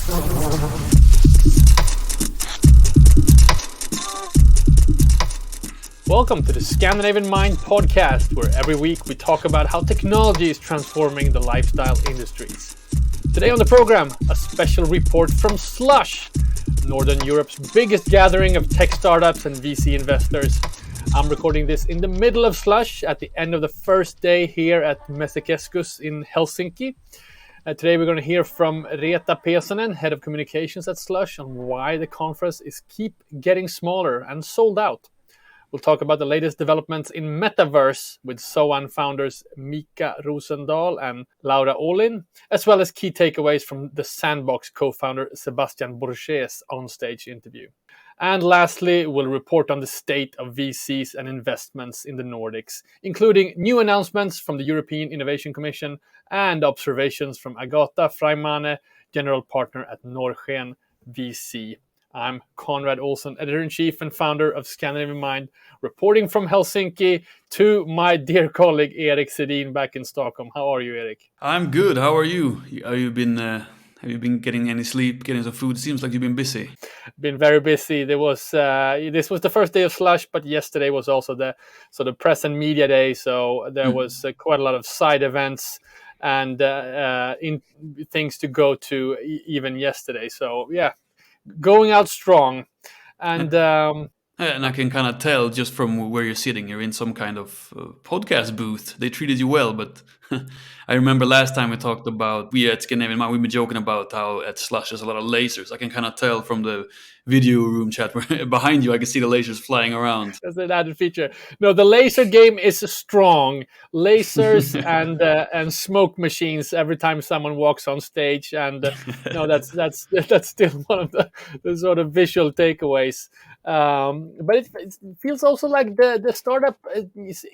Welcome to the Scandinavian Mind podcast, where every week we talk about how technology is transforming the lifestyle industries. Today on the program, a special report from Slush, Northern Europe's biggest gathering of tech startups and VC investors. I'm recording this in the middle of Slush at the end of the first day here at Messekeskus in Helsinki. Today we're going to hear from Reetta Pesonen, Head of Communications at Slush, on why the conference is keep getting smaller and sold out. We'll talk about the latest developments in metaverse with Zoan founders Miikka Rosendahl and Olin, as well as key takeaways from the Sandbox co-founder Sebastien Borget's on-stage interview. And lastly, we'll report on the state of VCs and investments in the Nordics, including new announcements from the European Innovation Commission and observations from Agate Freimane, general partner at Norrsken VC. I'm Konrad, Olsson, editor-in-chief and founder of Scandinavian Mind, reporting from Helsinki to my dear colleague Erik Sedin back in Stockholm. How are you, Erik? I'm good. How are you? Have you been getting any sleep, getting some food? Seems like you've been busy. Been very busy. This was the first day of Slush, but yesterday was also the sort of press and media day. So there was quite a lot of side events and things to go to even yesterday. So yeah. Going out strong, and I can kind of tell just from where you're sitting. You're in some kind of podcast booth. They treated you well, but I remember last time we talked about we at Scandinavian Mind. We've been joking about how at Slush there's a lot of lasers. I can kind of tell from the video room chat where behind you. I can see the lasers flying around. That's an added feature. No, the laser game is strong. Lasers and smoke machines every time someone walks on stage, and no, that's still one of the sort of visual takeaways. But it feels also like the startup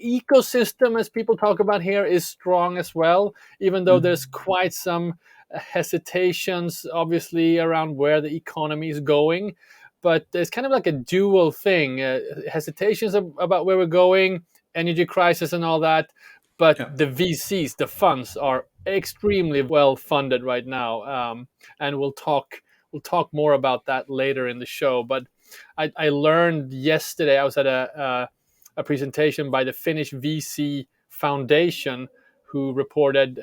ecosystem, as people talk about here, is strong as well, even though there's quite some hesitations, obviously, around where the economy is going. But there's kind of like a dual thing, hesitations about where we're going, energy crisis and all that. But the VCs, the funds, are extremely well funded right now. And we'll talk more about that later in the show. But I learned yesterday, I was at a presentation by the Finnish VC Foundation, who reported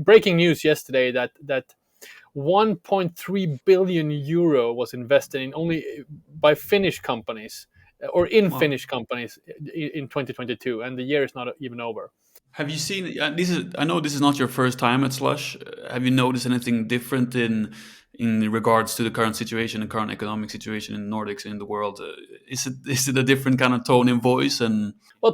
breaking news yesterday that 1.3 billion euro was invested in only by Finnish companies or in Finnish companies in 2022, and the year is not even over. Have you seen? I know this is not your first time at Slush. Have you noticed anything different in regards to the current situation, the current economic situation in the Nordics and in the world? Is it a different kind of tone in voice? And I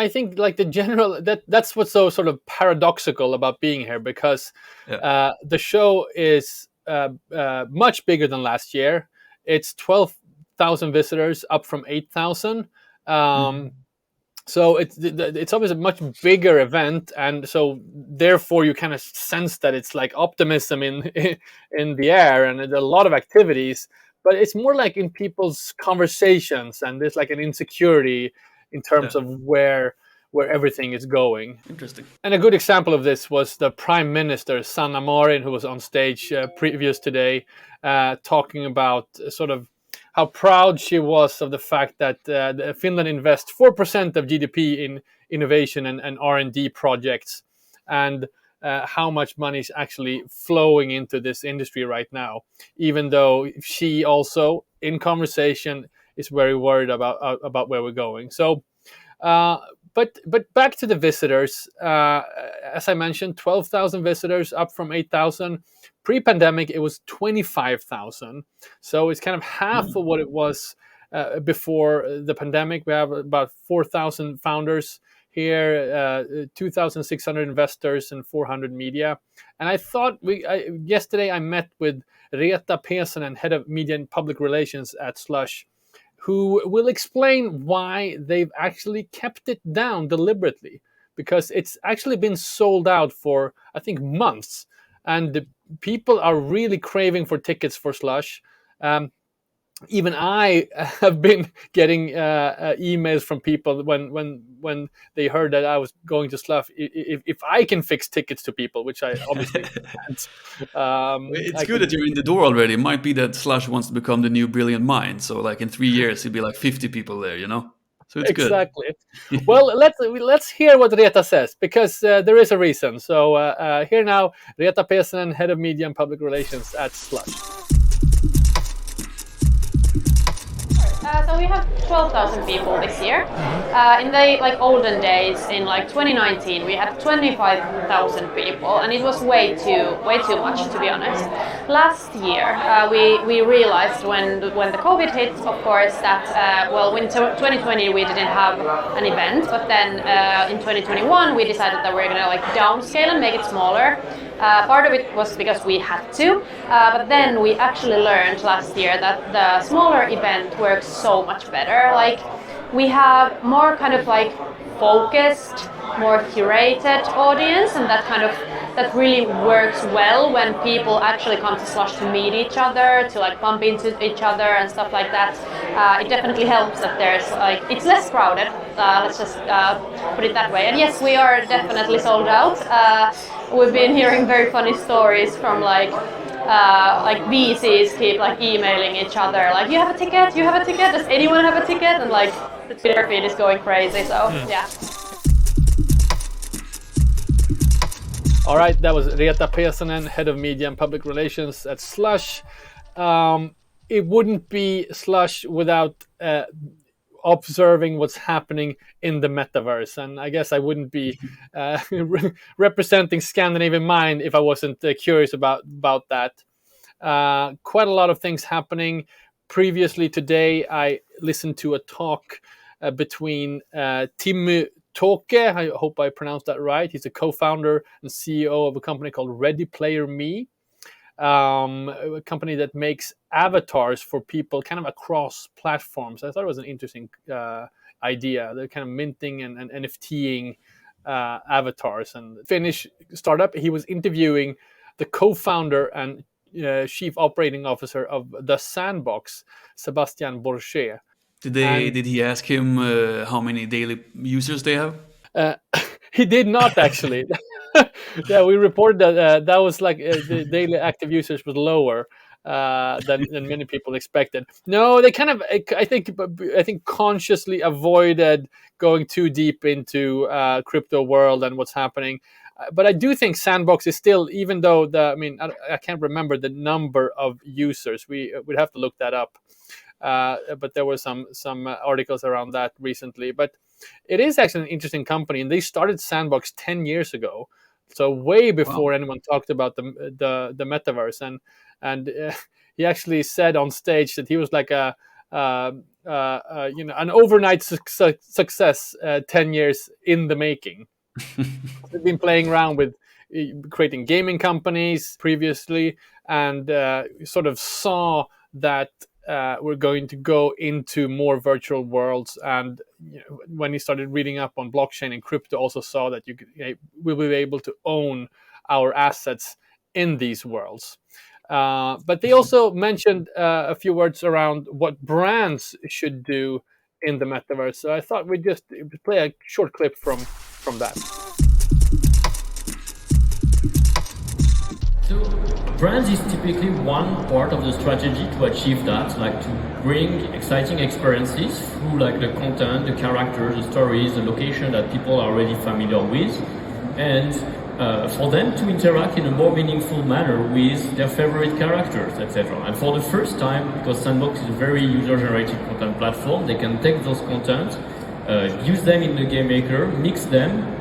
think like the general that's what's so sort of paradoxical about being here, because the show is much bigger than last year. It's 12,000 visitors, up from 8,000. So it's always a much bigger event, and so therefore you kind of sense that it's like optimism in the air, and there's a lot of activities. But it's more like in people's conversations, and there's like an insecurity in terms of where everything is going. Interesting. And a good example of this was the Prime Minister, Sanna Marin, who was on stage previous today, talking about sort of how proud she was of the fact that Finland invests 4% of GDP in innovation and R&D projects, and how much money is actually flowing into this industry right now, even though she also, in conversation, is very worried about where we're going. So, but back to the visitors. As I mentioned, 12,000 visitors, up from 8,000. Pre-pandemic, it was 25,000. So it's kind of half of what it was before the pandemic. We have about 4,000 founders here, 2,600 investors and 400 media. And I thought yesterday I met with Reetta Pesonen, Head of Media and Public Relations at Slush, who will explain why they've actually kept it down deliberately, because it's actually been sold out for, I think, months. And the people are really craving for tickets for Slush. even I have been getting emails from people when they heard that I was going to Slush. If I can fix tickets to people, which I obviously can't. It's I good can. that you're in the door already. It might be that Slush wants to become the new Brilliant Mind. So like in 3 years, it'd be like 50 people there, you know? So it's good. Exactly. Well, let's hear what Reetta says, because there is a reason. So here now, Reetta Pesonen, head of media and public relations at Slush. So we have 12,000 people this year. In the olden days, in 2019, we had 25,000 people, and it was way too much, to be honest. Last year, we realized when the COVID hit, of course, that in 2020 we didn't have an event, but then in 2021 we decided that we're gonna downscale and make it smaller. Part of it was because we had to, but then we actually learned last year that the smaller event works so much better. We have more kind of focused, more curated audience, and that really works well when people actually come to Slush to meet each other, to bump into each other and stuff like that. It definitely helps that there's it's less crowded. Let's just put it that way. And yes, we are definitely sold out. We've been hearing very funny stories from VCs keep emailing each other you have a ticket, does anyone have a ticket? And the Twitter feed is going crazy. So yeah. All right, that was Reetta Pesonen, head of media and public relations at Slush. It wouldn't be Slush without observing what's happening in the metaverse, and I guess I wouldn't be representing Scandinavian Mind if I wasn't curious about that. Quite a lot of things happening. Previously today, I listened to a talk between Timmy Toke, I hope I pronounced that right. He's a co-founder and CEO of a company called Ready Player Me, a company that makes avatars for people kind of across platforms. I thought it was an interesting idea. They're kind of minting and NFTing avatars. And Finnish startup, he was interviewing the co-founder and chief operating officer of the Sandbox, Sebastien Borget. Did he ask him how many daily users they have? He did not, actually. Yeah, we reported that that was the daily active users was lower than many people expected. No, they kind of, I think consciously avoided going too deep into crypto world and what's happening. But I do think Sandbox is still, even though I can't remember the number of users. We'd have to look that up. But there were some articles around that recently. But it is actually an interesting company, and they started Sandbox 10 years ago, so way before anyone talked about the metaverse. And he actually said on stage that he was an overnight success, 10 years in the making. They've been playing around with creating gaming companies previously, and sort of saw that we're going to go into more virtual worlds. And when he started reading up on blockchain and crypto, also saw that we'll be able to own our assets in these worlds. But they also mentioned a few words around what brands should do in the metaverse. So I thought we'd just play a short clip from that. So brands is typically one part of the strategy to achieve that, to bring exciting experiences through the content, the characters, the stories, the location that people are already familiar with, and for them to interact in a more meaningful manner with their favorite characters, etc. And for the first time, because Sandbox is a very user-generated content platform, they can take those content, use them in the game maker, mix them,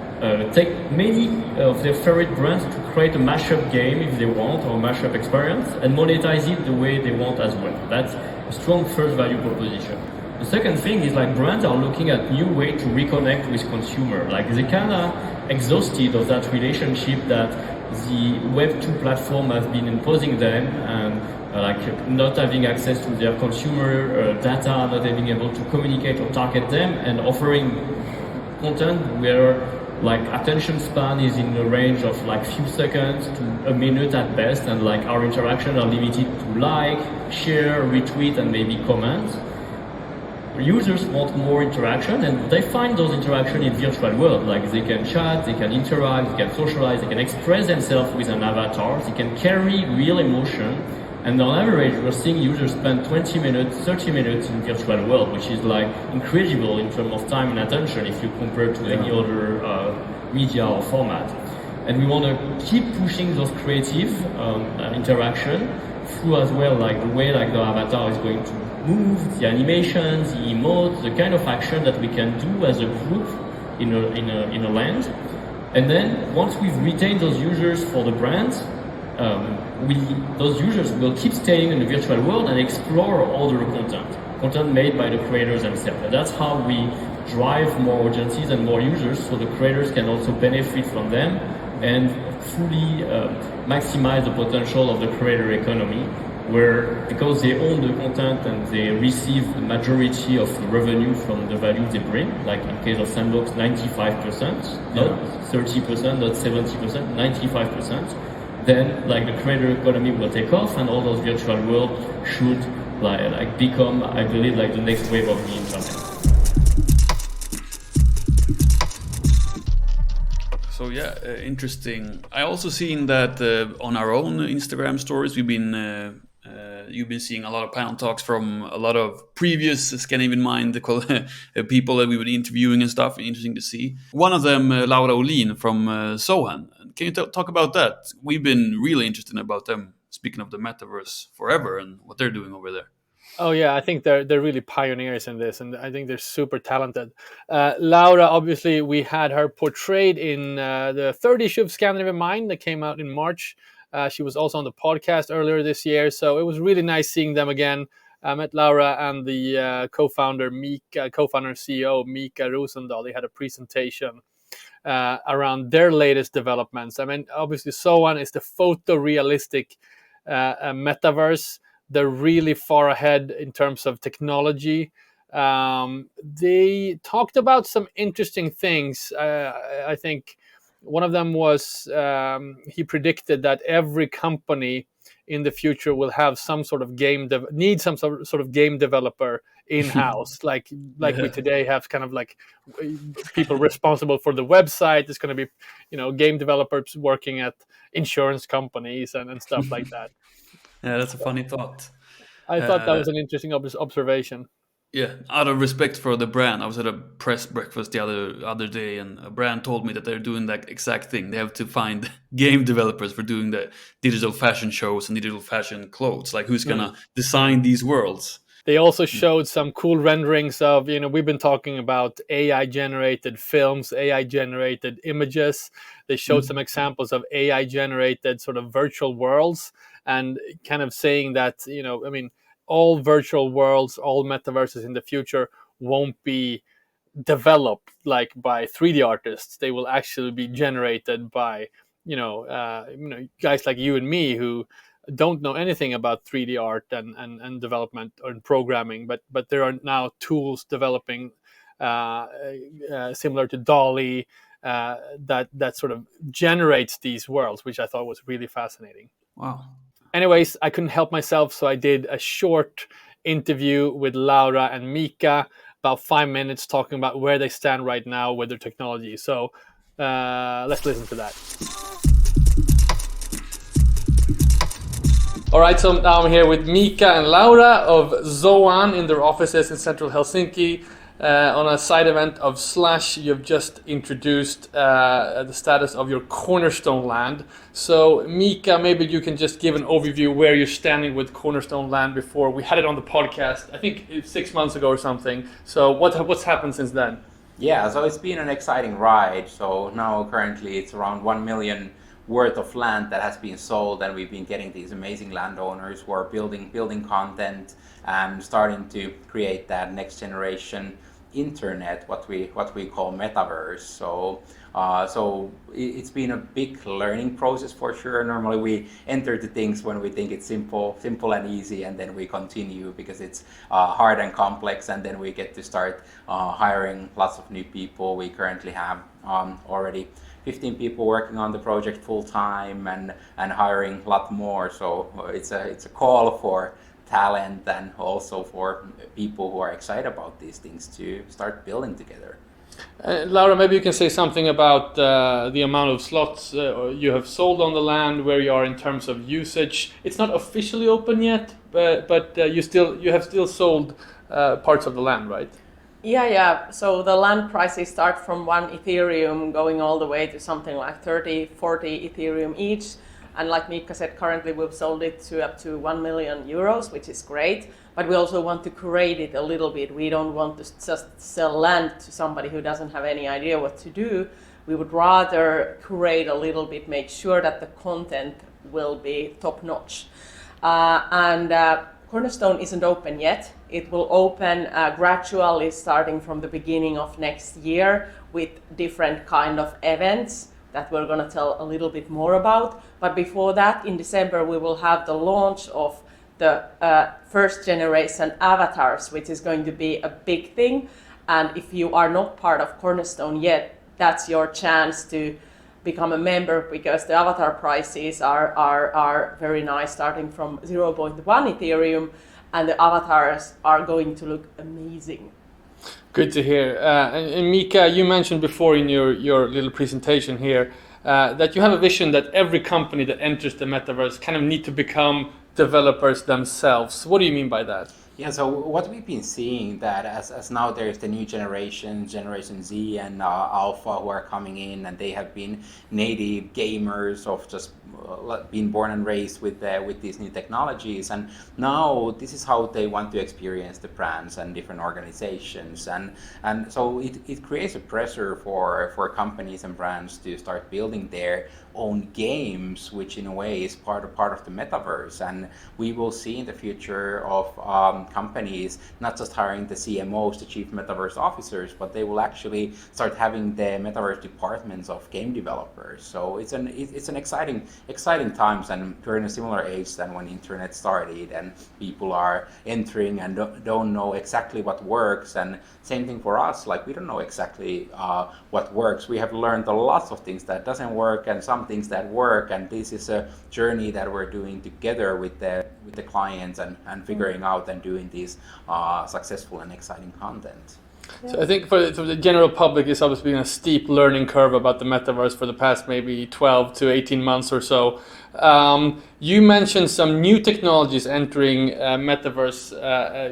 take many of their favorite brands to create a mashup game if they want, or a mashup experience, and monetize it the way they want as well. That's a strong first value proposition. The second thing is brands are looking at new ways to reconnect with consumer. They kind of exhausted of that relationship that the Web 2 platform has been imposing them, and not having access to their consumer data, not being able to communicate or target them, and offering content where like attention span is in the range of like few seconds to a minute at best, and like our interactions are limited to like, share, retweet, and maybe comment. Users want more interaction, and they find those interactions in virtual world. Like they can chat, they can interact, they can socialize, they can express themselves with an avatar, they can carry real emotion. And on average, we're seeing users spend 20 minutes, 30 minutes in virtual world, which is like incredible in terms of time and attention if you compare to any other media or format. And we want to keep pushing those creative interaction through as well, like the way like the avatar is going to move, the animations, the emotes, the kind of action that we can do as a group in a land. And then once we've retained those users for the brand, those users will keep staying in the virtual world and explore other content made by the creators themselves. And that's how we drive more audiences and more users, so the creators can also benefit from them and fully maximize the potential of the creator economy, where because they own the content and they receive the majority of the revenue from the value they bring, like in case of Sandbox, 95%, not 30%, not 70%, 95%, then like the creator economy will take off, and all those virtual worlds should like become, I believe, like the next wave of the internet. So yeah, interesting. I also seen that on our own Instagram stories, you've been seeing a lot of panel talks from a lot of previous Scandinavian Mind people that we've been interviewing and stuff. Interesting to see. One of them, Olin from Zoan. Can you talk about that? We've been really interested about them. Speaking of the metaverse forever and what they're doing over there. Oh yeah, I think they're really pioneers in this, and I think they're super talented. Laura, obviously, we had her portrayed in the third issue of Scandinavian Mind that came out in March. She was also on the podcast earlier this year, so it was really nice seeing them again. I met Laura and the co-founder Miikka, co-founder and CEO Miikka Rosendahl. They had a presentation around their latest developments. I mean, obviously, Zoan is the photorealistic metaverse. They're really far ahead in terms of technology. They talked about some interesting things. I think one of them was he predicted that every company in the future will have some sort of need some sort of game developer in-house, like we today have kind of like people responsible for the website. It's going to be, game developers working at insurance companies and stuff like that. Yeah, that's a funny thought. I thought that was an interesting observation. Yeah, out of respect for the brand, I was at a press breakfast the other day, and a brand told me that they're doing that exact thing. They have to find game developers for doing the digital fashion shows and digital fashion clothes. Like, who's gonna design these worlds? They also showed some cool renderings of, we've been talking about AI-generated films, AI-generated images. They showed some examples of AI-generated sort of virtual worlds, and kind of saying that, all virtual worlds, all metaverses in the future won't be developed like by 3D artists. They will actually be generated by, guys like you and me who don't know anything about 3D art and development and programming, but there are now tools developing similar to DALL-E that sort of generates these worlds, which I thought was really fascinating. Wow. Anyways, I couldn't help myself, so I did a short interview with Laura and Miikka, about 5 minutes, talking about where they stand right now with their technology. So let's listen to that. All right, so now I'm here with Miikka and Laura of Zoan in their offices in central Helsinki. On a side event of Slush, you've just introduced the status of your Cornerstone land. So, Miikka, maybe you can just give an overview where you're standing with Cornerstone land before we had it on the podcast. I think it's 6 months ago or something. So, what's happened since then? Yeah, so it's been an exciting ride. So now currently it's around 1 million worth of land that has been sold, and we've been getting these amazing landowners who are building content and starting to create that next generation internet, what we call metaverse. So So it's been a big learning process for sure. Normally we enter the things when we think it's simple and easy, and then we continue because it's hard and complex, and then we get to start hiring lots of new people. We currently have already 15 people working on the project full time, and hiring a lot more. So it's a call for talent and also for people who are excited about these things to start building together. Laura, maybe you can say something about the amount of slots you have sold on the land, where you are in terms of usage. It's not officially open yet, but you have still sold parts of the land, right? Yeah. So the land prices start from 1 Ethereum going all the way to something like 30, 40 Ethereum each. And like Miikka said, currently we've sold it to up to 1 million euros, which is great. But we also want to curate it a little bit. We don't want to just sell land to somebody who doesn't have any idea what to do. We would rather curate a little bit, make sure that the content will be top notch. Cornerstone isn't open yet. It will open gradually starting from the beginning of next year with different kind of events that we're going to tell a little bit more about. But before that, in December, we will have the launch of the first generation avatars, which is going to be a big thing. And if you are not part of Cornerstone yet, that's your chance to become a member, because the avatar prices are very nice, starting from 0.1 Ethereum, and the avatars are going to look amazing. Good to hear. And Miikka, you mentioned before in your little presentation here that you have a vision that every company that enters the metaverse kind of need to become developers themselves. What do you mean by that? Yeah, so what we've been seeing that as now there's the new Generation Z and Alpha who are coming in, and they have been native gamers of just being born and raised with these new technologies, and now this is how they want to experience the brands and different organizations, and so it creates a pressure for companies and brands to start building their own games, which in a way is part of the metaverse. And we will see in the future of companies not just hiring the CMOs, the chief metaverse officers, but they will actually start having the metaverse departments of game developers. So it's an exciting times, and we're in a similar age than when internet started, and people are entering and don't know exactly what works. And same thing for us, like we don't know exactly what works. We have learned a lot of things that doesn't work and some things that work, and this is a journey that we're doing together with the clients and figuring out and doing these successful and exciting content. So I think for the general public, it's obviously been a steep learning curve about the metaverse for the past maybe 12 to 18 months or so. You mentioned some new technologies entering metaverse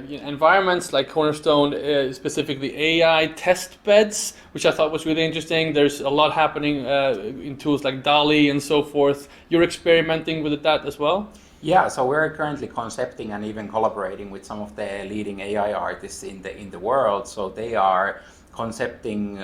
environments like Cornerstone, specifically AI test beds, which I thought was really interesting. There's a lot happening in tools like DALL-E and so forth. You're experimenting with that as well? Yeah, so we're currently concepting and even collaborating with some of the leading AI artists in the world. So they are concepting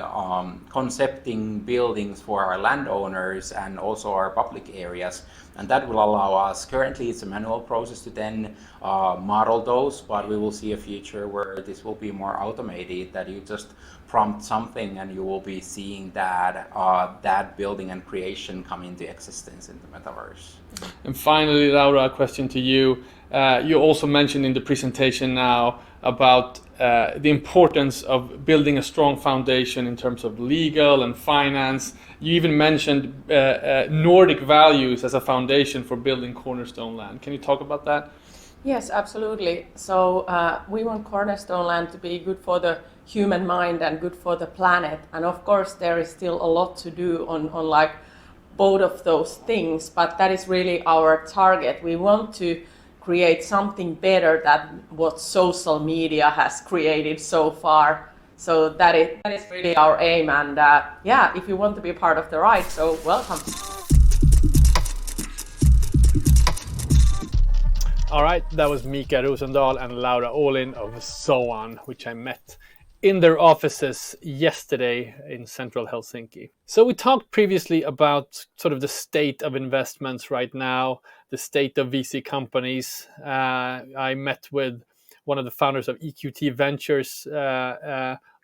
buildings for our landowners and also our public areas, and that will allow us. Currently, it's a manual process to then model those, but we will see a future where this will be more automated. That you just prompt something and you will be seeing that building and creation come into existence in the metaverse. And finally, Laura, a question to you. You also mentioned in the presentation now about the importance of building a strong foundation in terms of legal and finance. You even mentioned Nordic values as a foundation for building Cornerstone land. Can you talk about that? Yes, absolutely. So we want Cornerstone land to be good for the human mind and good for the planet. And of course, there is still a lot to do on like both of those things, but that is really our target. We want to create something better than what social media has created so far. So that is really our aim. And if you want to be part of the ride, so welcome. All right, that was Miikka Rosendahl and Laura Olin of Zoan, which I met in their offices yesterday in central Helsinki. So we talked previously about sort of the state of investments right now, the state of VC companies. I met with one of the founders of EQT Ventures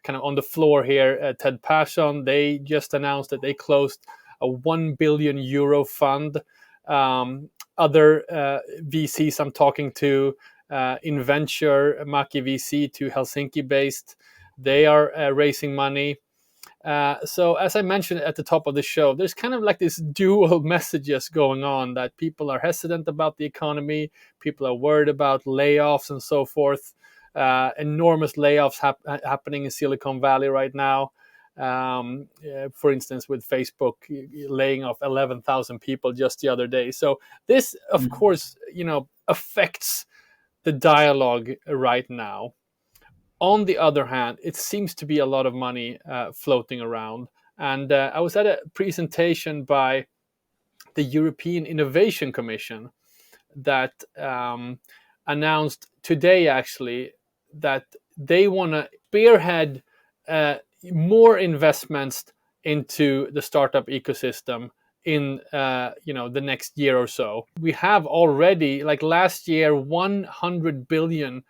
kind of on the floor here, Ted Passion, they just announced that they closed a 1 billion euro fund. Other VCs I'm talking to, InVenture, Maki VC, to Helsinki-based, they are raising money. So as I mentioned at the top of the show, there's kind of like this dual messages going on, that people are hesitant about the economy, people are worried about layoffs and so forth. Enormous layoffs happening in Silicon Valley right now. For instance, with Facebook laying off 11,000 people just the other day. So this, of course, affects the dialogue right now. On the other hand, it seems to be a lot of money floating around. And I was at a presentation by the European Innovation Commission that announced today, actually, that they want to spearhead more investments into the startup ecosystem in the next year or so. We have already, like last year, 100 billion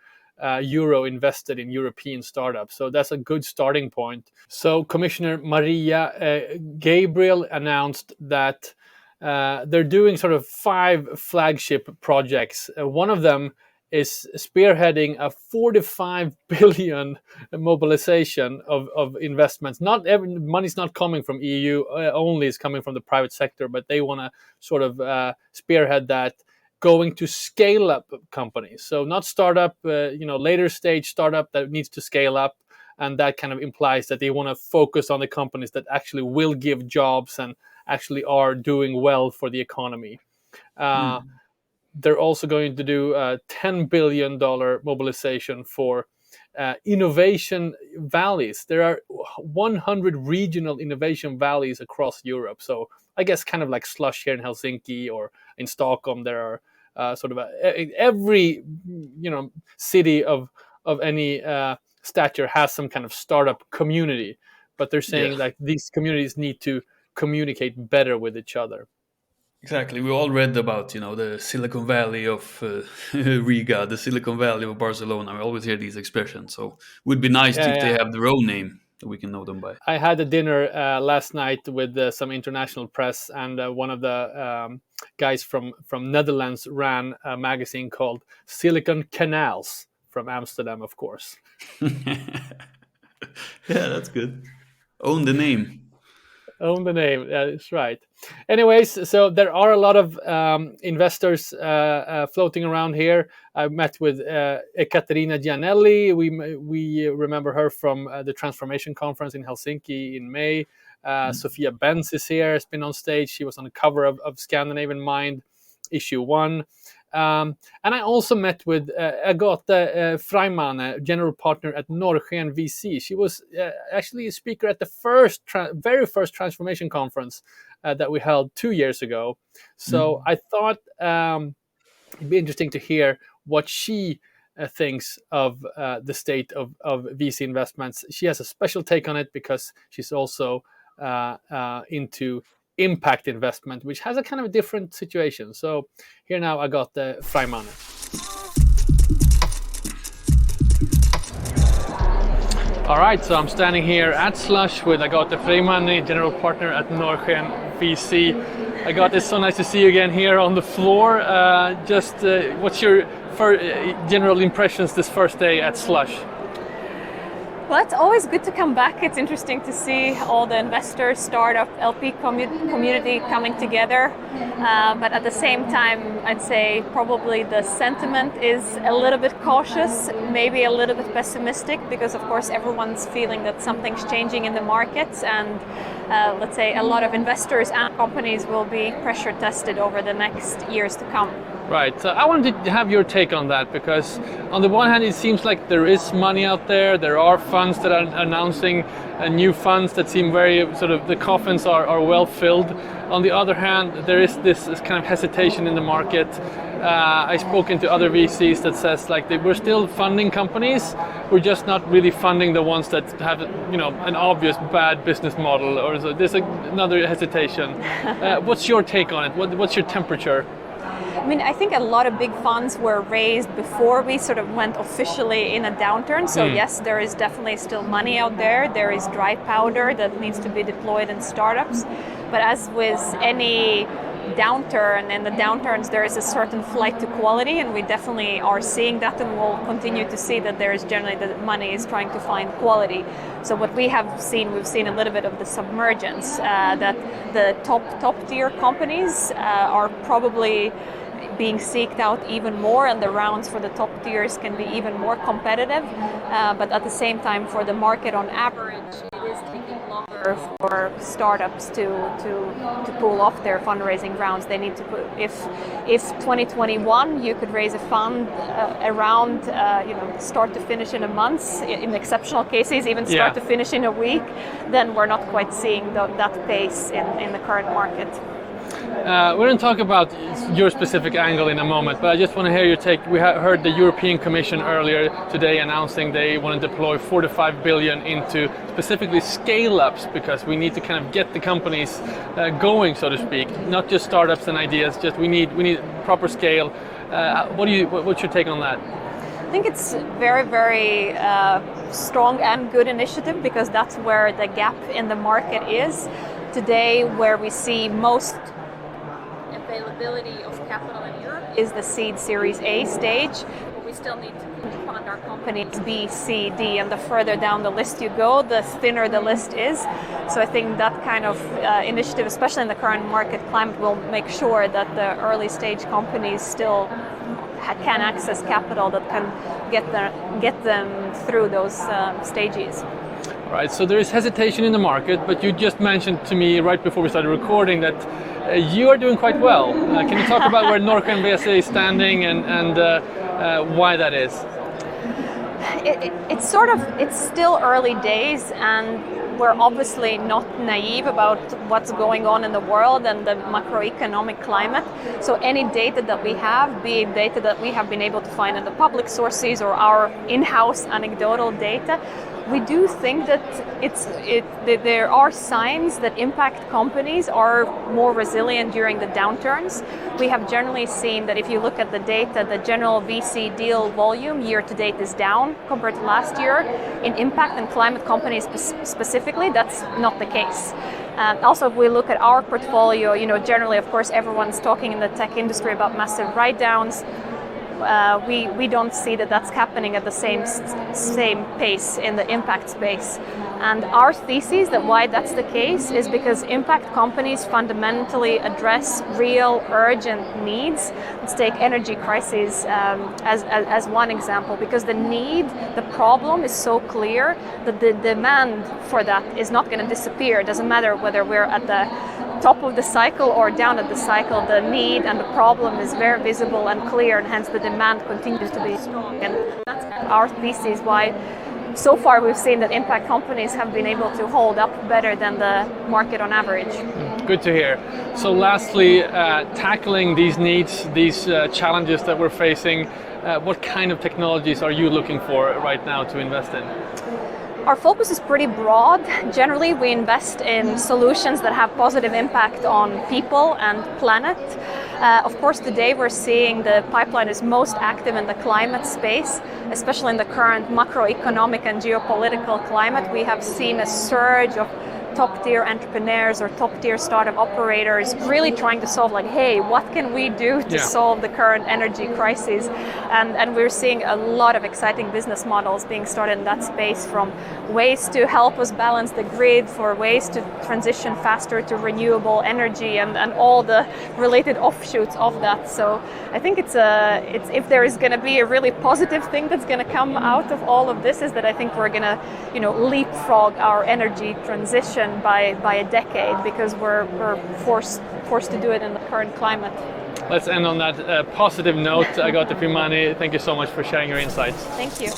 euro invested in European startups. So that's a good starting point. So Commissioner Maria Gabriel announced that they're doing sort of 5 flagship projects. One of them is spearheading a 45 billion mobilization of investments. Not every money's not coming from EU only, is coming from the private sector, but they want to sort of spearhead that, going to scale up companies. So not startup, later stage startup that needs to scale up. And that kind of implies that they want to focus on the companies that actually will give jobs and actually are doing well for the economy. They're also going to do a $10 billion mobilization for innovation valleys. There are 100 regional innovation valleys across Europe. So I guess kind of like Slush here in Helsinki or in Stockholm, there are sort of every city of any stature has some kind of startup community. But they're saying like these communities need to communicate better with each other. Exactly. We all read about, the Silicon Valley of Riga, the Silicon Valley of Barcelona. We always hear these expressions. So it would be nice if they have their own name that we can know them by. I had a dinner last night with some international press, and one of the guys from Netherlands ran a magazine called Silicon Canals from Amsterdam, of course. Yeah, that's good. Own the name. Own the name. That's right. Anyways, so there are a lot of investors floating around here. I met with Ekaterina Gianelli. We remember her from the Transformation Conference in Helsinki in May. Sophia Benz is here, has been on stage. She was on the cover of Scandinavian Mind, issue 1. And I also met with Agate Freimane, general partner at Norrsken VC. She was actually a speaker at the very first transformation conference that we held 2 years ago. So I thought it'd be interesting to hear what she thinks of the state of VC investments. She has a special take on it because she's also into impact investment, which has a kind of a different situation. So here now I got the Freimane. All right, so I'm standing here at Slush with Agate Freimane, general partner at Norrsken VC. Agate, it's so nice to see you again here on the floor. What's your general impressions this first day at Slush? Well, it's always good to come back. It's interesting to see all the investors, startup, LP community coming together. But at the same time, I'd say probably the sentiment is a little bit cautious, maybe a little bit pessimistic, because of course everyone's feeling that something's changing in the markets, and let's say a lot of investors and companies will be pressure tested over the next years to come. Right, so I wanted to have your take on that, because on the one hand it seems like there is money out there, there are funds that are announcing new funds that seem very sort of, the coffins are well filled. On the other hand, there is this kind of hesitation in the market. I've spoken to other VCs that says like we're still funding companies, we're just not really funding the ones that have an obvious bad business model, or so there's another hesitation. What's your take on it? What's your temperature? I mean, I think a lot of big funds were raised before we sort of went officially in a downturn. So yes, there is definitely still money out there. There is dry powder that needs to be deployed in startups. But as with any downturn, in the downturns there is a certain flight to quality, and we definitely are seeing that, and we'll continue to see that there is generally that money is trying to find quality. So what we have seen, we've seen a little bit of the submergence, that the top tier companies are probably being seeked out even more, and the rounds for the top tiers can be even more competitive. But at the same time, for the market on average, it is taking longer for startups to pull off their fundraising rounds. They need to put, if 2021 you could raise a fund around start to finish in a month, in exceptional cases even start to finish in a week, then we're not quite seeing that pace in the current market. We're going to talk about your specific angle in a moment, but I just want to hear your take. We heard the European Commission earlier today announcing they want to deploy 4 to 5 billion into specifically scale-ups, because we need to kind of get the companies going, so to speak, not just startups and ideas. Just we need proper scale. What's your take on that? I think it's very, very strong and good initiative, because that's where the gap in the market is today, where we see most availability of capital in Europe is the seed Series A stage, but we still need to fund our companies B, C, D, and the further down the list you go, the thinner the list is. So I think that kind of initiative, especially in the current market climate, will make sure that the early stage companies still can access capital that can get them through those stages. Right, so there is hesitation in the market, but you just mentioned to me right before we started recording that you are doing quite well. Can you talk about where Norrsken VC is standing and why that is? It's still early days, and we're obviously not naive about what's going on in the world and the macroeconomic climate. So any data that we have, be it data that we have been able to find in the public sources or our in-house anecdotal data, we do think that there are signs that impact companies are more resilient during the downturns. We have generally seen that if you look at the data, the general VC deal volume year to date is down compared to last year. In impact and climate companies specifically, that's not the case. Also, if we look at our portfolio, generally, of course, everyone's talking in the tech industry about massive write-downs. We don't see that that's happening at the same pace in the impact space. And our thesis that why that's the case is because impact companies fundamentally address real urgent needs. Let's take energy crises as one example, because the problem is so clear that the demand for that is not going to disappear. It doesn't matter whether we're at the top of the cycle or down at the cycle, the need and the problem is very visible and clear, and hence the demand continues to be strong. And that's our thesis why so far we've seen that impact companies have been able to hold up better than the market on average. Good to hear. So lastly, tackling these needs, these challenges that we're facing, what kind of technologies are you looking for right now to invest in? Our focus is pretty broad. Generally, we invest in solutions that have positive impact on people and planet. Of course, today we're seeing the pipeline is most active in the climate space, especially in the current macroeconomic and geopolitical climate. We have seen a surge of top-tier entrepreneurs or top-tier startup operators really trying to solve hey, what can we do to solve the current energy crisis? And we're seeing a lot of exciting business models being started in that space, from ways to help us balance the grid, for ways to transition faster to renewable energy and all the related offshoots of that. So I think it's if there is going to be a really positive thing that's going to come out of all of this, is that I think we're going to leapfrog our energy transition by a decade, because we're forced to do it in the current climate. Let's end on that positive note. Agate Freimane, thank you so much for sharing your insights. Thank you.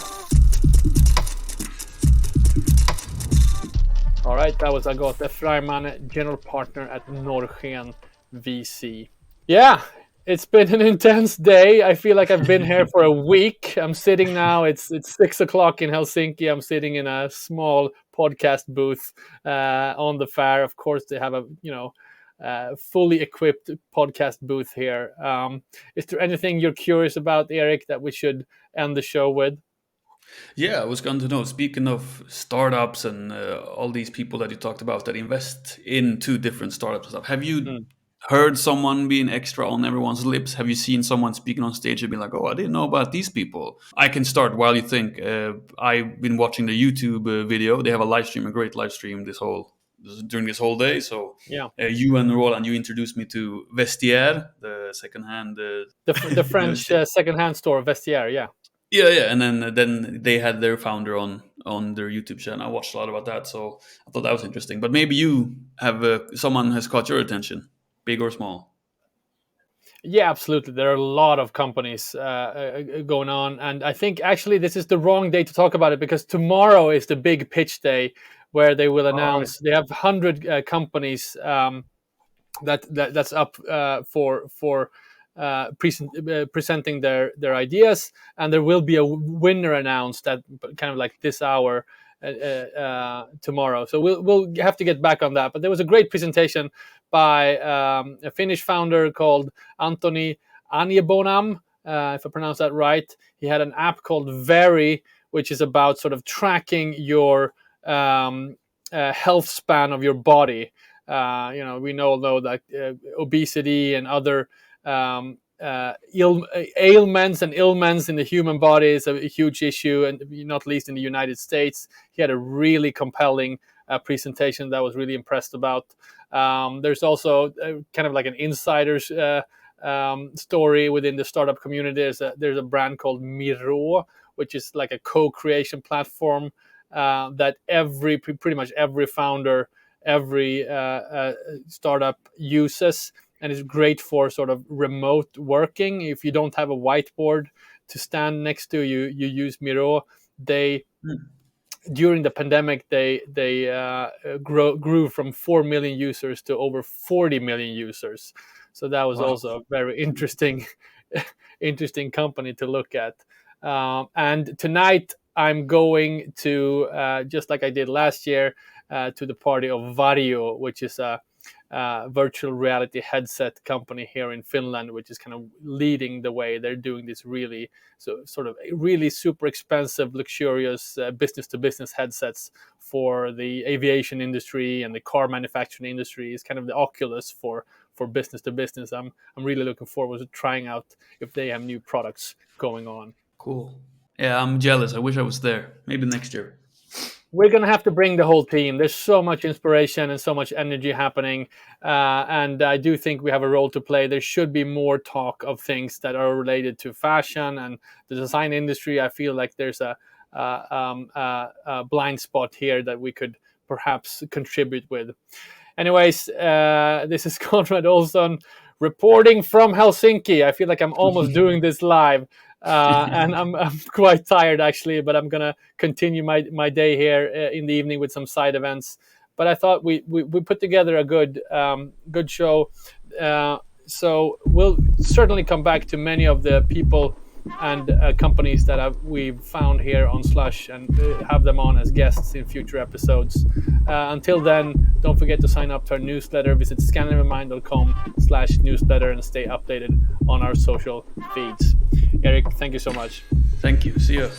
All right, that was Agate Freimane, general partner at Norrsken VC. Yeah, it's been an intense day. I feel like I've been here for a week. I'm sitting now, it's 6 o'clock in Helsinki. I'm sitting in a small podcast booth on the fair. Of course, they have a fully equipped podcast booth here. Is there anything you're curious about, Erik, that we should end the show with? Yeah, I was going to know, speaking of startups and all these people that you talked about that invest into different startups and stuff, have you heard someone being extra on everyone's lips? Have you seen someone speaking on stage and be like, oh, I didn't know about these people? I can start while you think. I've been watching the YouTube video. They have a live stream, a great live stream during this whole day. So you and Roland, you introduced me to Vestiaire, the secondhand... the French secondhand store, Vestiaire, yeah. Yeah, and then they had their founder on their YouTube channel. I watched a lot about that, so I thought that was interesting. But maybe you have someone has caught your attention, big or small. Yeah, absolutely. There are a lot of companies going on, and I think actually this is the wrong day to talk about it because tomorrow is the big pitch day where they will announce. They have 100 companies that's up for. Presenting their ideas, and there will be a winner announced at kind of like this hour tomorrow. So we'll have to get back on that. But there was a great presentation by a Finnish founder called Antoni Anjebonam, if I pronounce that right. He had an app called Very, which is about sort of tracking your health span of your body. We know though that obesity and other ailments and ailments in the human body is a huge issue, and not least in the United States. He had a really compelling presentation that I was really impressed about. There's also kind of like an insider's story within the startup community. There's a brand called Miro, which is like a co-creation platform that pretty much every founder, every startup uses. And it's great for sort of remote working. If you don't have a whiteboard to stand next to, you use Miro. During the pandemic, they grew from 4 million users to over 40 million users. So that was also a very interesting company to look at. And tonight I'm going to, just like I did last year, to the party of Varjo, which is a virtual reality headset company here in Finland, which is kind of leading the way. They're doing this really super expensive, luxurious business-to-business headsets for the aviation industry and the car manufacturing industry. It's kind of the Oculus for business-to-business. I'm really looking forward to trying out if they have new products going on. Cool. Yeah, I'm jealous. I wish I was there. Maybe next year. We're going to have to bring the whole team. There's so much inspiration and so much energy happening. And I do think we have a role to play. There should be more talk of things that are related to fashion and the design industry. I feel like there's a blind spot here that we could perhaps contribute with. Anyways, this is Konrad Olsson reporting from Helsinki. I feel like I'm almost doing this live. And I'm quite tired actually, but I'm gonna continue my day here in the evening with some side events. But I thought we put together a good show. So we'll certainly come back to many of the people and companies that we've found here on Slush and have them on as guests in future episodes. Until then, don't forget to sign up to our newsletter. Visit scandinavianmind.com/newsletter and stay updated on our social feeds. Erik, thank you so much. Thank you. See you.